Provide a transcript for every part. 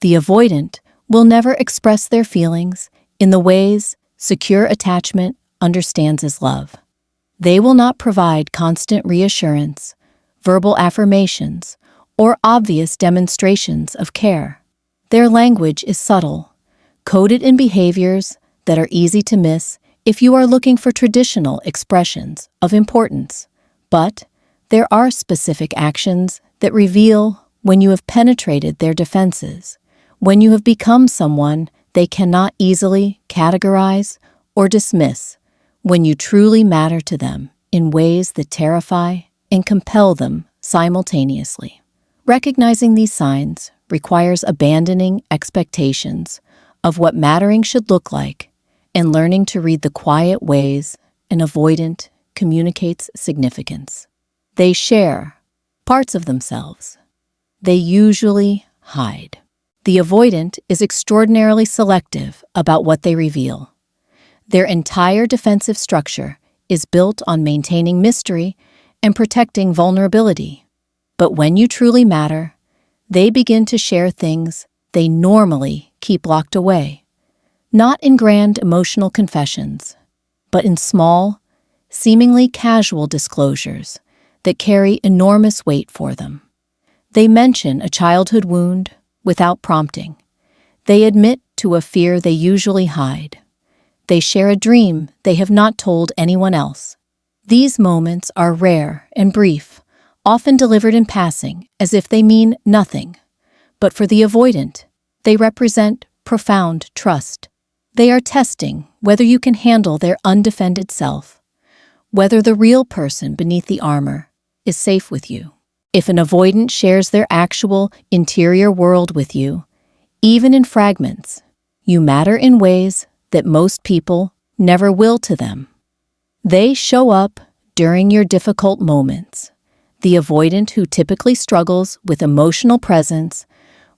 The avoidant will never express their feelings in the ways secure attachment understands as love. They will not provide constant reassurance, verbal affirmations, or obvious demonstrations of care. Their language is subtle, coded in behaviors that are easy to miss if you are looking for traditional expressions of importance. But there are specific actions that reveal when you have penetrated their defenses, when you have become someone they cannot easily categorize or dismiss, when you truly matter to them in ways that terrify and compel them simultaneously. Recognizing these signs requires abandoning expectations of what mattering should look like and learning to read the quiet ways an avoidant communicates significance. They share parts of themselves. They usually hide. The avoidant is extraordinarily selective about what they reveal. Their entire defensive structure is built on maintaining mystery and protecting vulnerability. But when you truly matter, they begin to share things they normally keep locked away, not in grand emotional confessions, but in small, seemingly casual disclosures that carry enormous weight for them. They mention a childhood wound without prompting. They admit to a fear they usually hide. They share a dream they have not told anyone else. These moments are rare and brief, often delivered in passing as if they mean nothing. But for the avoidant, they represent profound trust. They are testing whether you can handle their undefended self, whether the real person beneath the armor is safe with you. If an avoidant shares their actual interior world with you, even in fragments, you matter in ways that most people never will to them. They show up during your difficult moments. The avoidant who typically struggles with emotional presence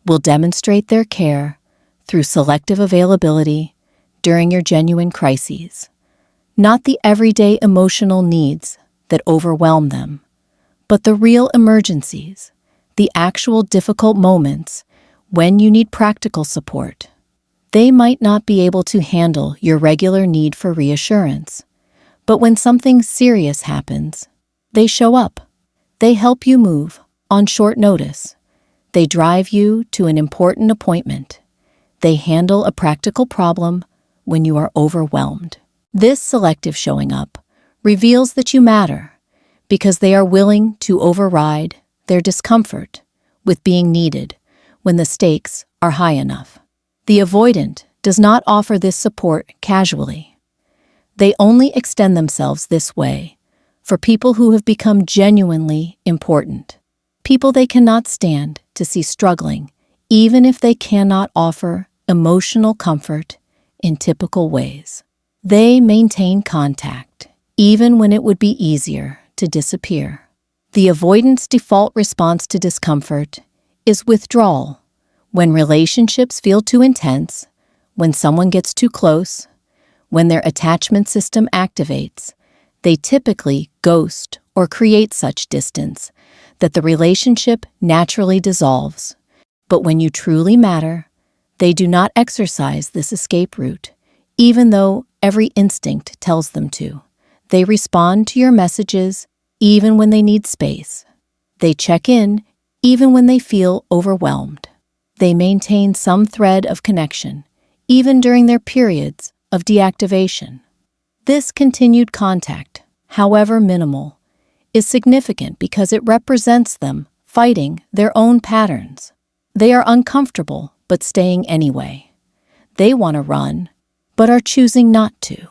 will demonstrate their care through selective availability during your genuine crises, not the everyday emotional needs that overwhelm them, but the real emergencies, the actual difficult moments when you need practical support. They might not be able to handle your regular need for reassurance, but when something serious happens, they show up. They help you move on short notice. They drive you to an important appointment. They handle a practical problem when you are overwhelmed. This selective showing up reveals that you matter because they are willing to override their discomfort with being needed when the stakes are high enough. The avoidant does not offer this support casually. They only extend themselves this way for people who have become genuinely important, people they cannot stand to see struggling, even if they cannot offer emotional comfort in typical ways. They maintain contact, even when it would be easier to disappear. The avoidant's default response to discomfort is withdrawal. When relationships feel too intense, when someone gets too close, when their attachment system activates, they typically ghost or create such distance that the relationship naturally dissolves. But when you truly matter, they do not exercise this escape route, even though every instinct tells them to. They respond to your messages even when they need space. They check in even when they feel overwhelmed. They maintain some thread of connection, even during their periods of deactivation. This continued contact, however minimal, is significant because it represents them fighting their own patterns. They are uncomfortable but staying anyway. They want to run, but are choosing not to.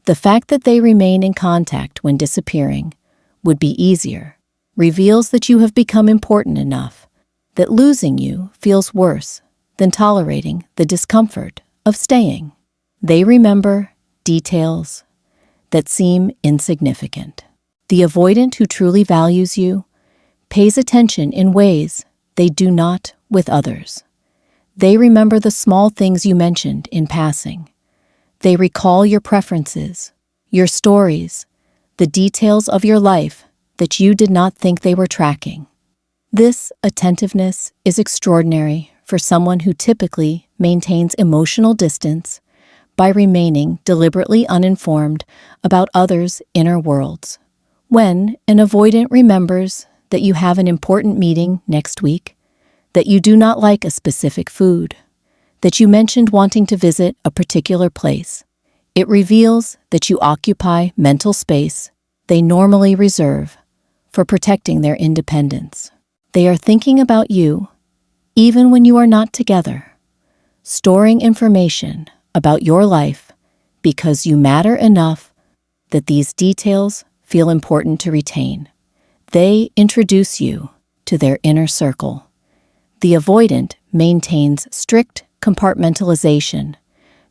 The fact that they remain in contact when disappearing would be easier reveals that you have become important enough that losing you feels worse than tolerating the discomfort of staying. They remember details that seem insignificant. The avoidant who truly values you pays attention in ways they do not with others. They remember the small things you mentioned in passing. They recall your preferences, your stories, the details of your life that you did not think they were tracking. This attentiveness is extraordinary for someone who typically maintains emotional distance by remaining deliberately uninformed about others' inner worlds. When an avoidant remembers that you have an important meeting next week, that you do not like a specific food, that you mentioned wanting to visit a particular place, it reveals that you occupy mental space they normally reserve for protecting their independence. They are thinking about you even when you are not together, storing information about your life because you matter enough that these details feel important to retain. They introduce you to their inner circle. The avoidant maintains strict compartmentalization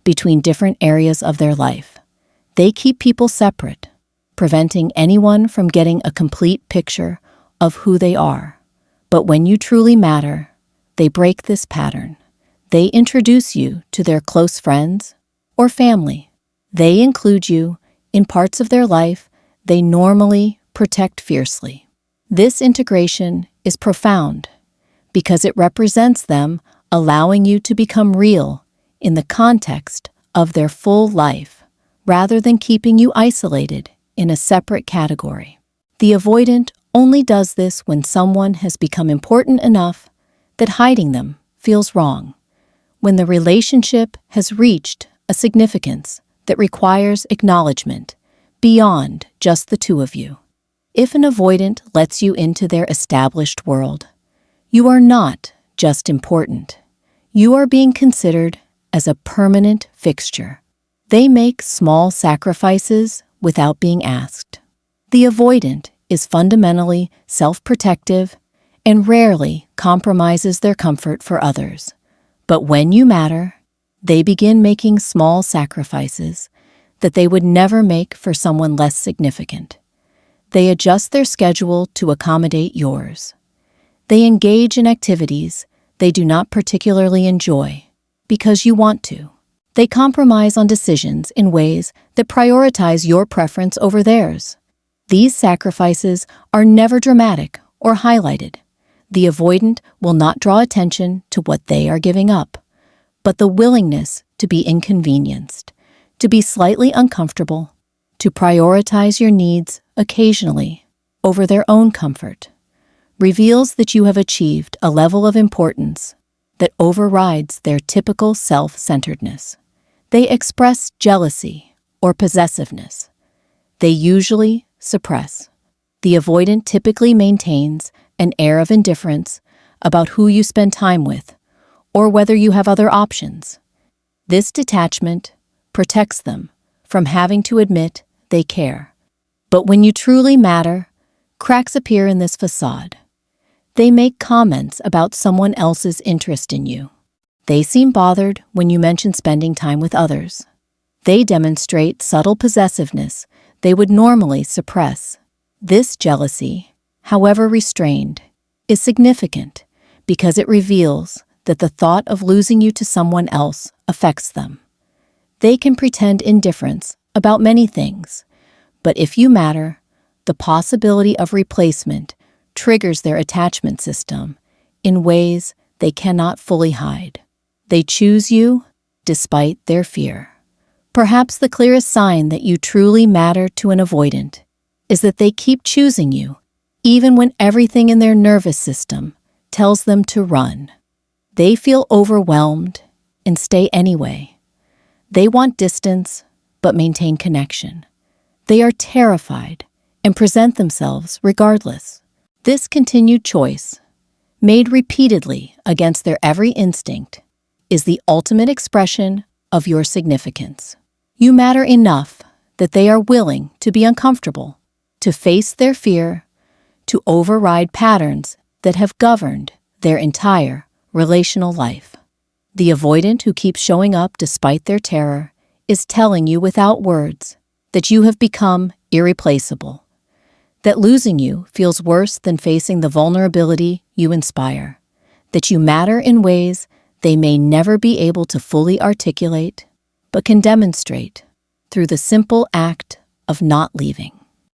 between different areas of their life. They keep people separate, preventing anyone from getting a complete picture of who they are. But when you truly matter, they break this pattern. They introduce you to their close friends or family. They include you in parts of their life they normally protect fiercely. This integration is profound because it represents them allowing you to become real in the context of their full life, rather than keeping you isolated in a separate category. The avoidant only does this when someone has become important enough that hiding them feels wrong, when the relationship has reached a significance that requires acknowledgement beyond just the two of you. If an avoidant lets you into their established world, you are not just important. You are being considered as a permanent fixture. They make small sacrifices without being asked. The avoidant is fundamentally self-protective and rarely compromises their comfort for others. But when you matter, they begin making small sacrifices that they would never make for someone less significant. They adjust their schedule to accommodate yours. They engage in activities they do not particularly enjoy because you want to. They compromise on decisions in ways that prioritize your preference over theirs. These sacrifices are never dramatic or highlighted. The avoidant will not draw attention to what they are giving up, but the willingness to be inconvenienced, to be slightly uncomfortable, to prioritize your needs occasionally over their own comfort, reveals that you have achieved a level of importance that overrides their typical self-centeredness. They express jealousy or possessiveness. They usually suppress. The avoidant typically maintains an air of indifference about who you spend time with or whether you have other options. This detachment protects them from having to admit they care. But when you truly matter, cracks appear in this facade. They make comments about someone else's interest in you. They seem bothered when you mention spending time with others. They demonstrate subtle possessiveness they would normally suppress. This jealousy, however restrained, is significant because it reveals that the thought of losing you to someone else affects them. They can pretend indifference about many things, but if you matter, the possibility of replacement triggers their attachment system in ways they cannot fully hide. They choose you despite their fear. Perhaps the clearest sign that you truly matter to an avoidant is that they keep choosing you even when everything in their nervous system tells them to run. They feel overwhelmed and stay anyway. They want distance but maintain connection. They are terrified and present themselves regardless. This continued choice, made repeatedly against their every instinct, is the ultimate expression of your significance. You matter enough that they are willing to be uncomfortable, to face their fear, to override patterns that have governed their entire relational life. The avoidant who keeps showing up despite their terror is telling you without words that you have become irreplaceable, that losing you feels worse than facing the vulnerability you inspire, that you matter in ways they may never be able to fully articulate, but can demonstrate through the simple act of not leaving.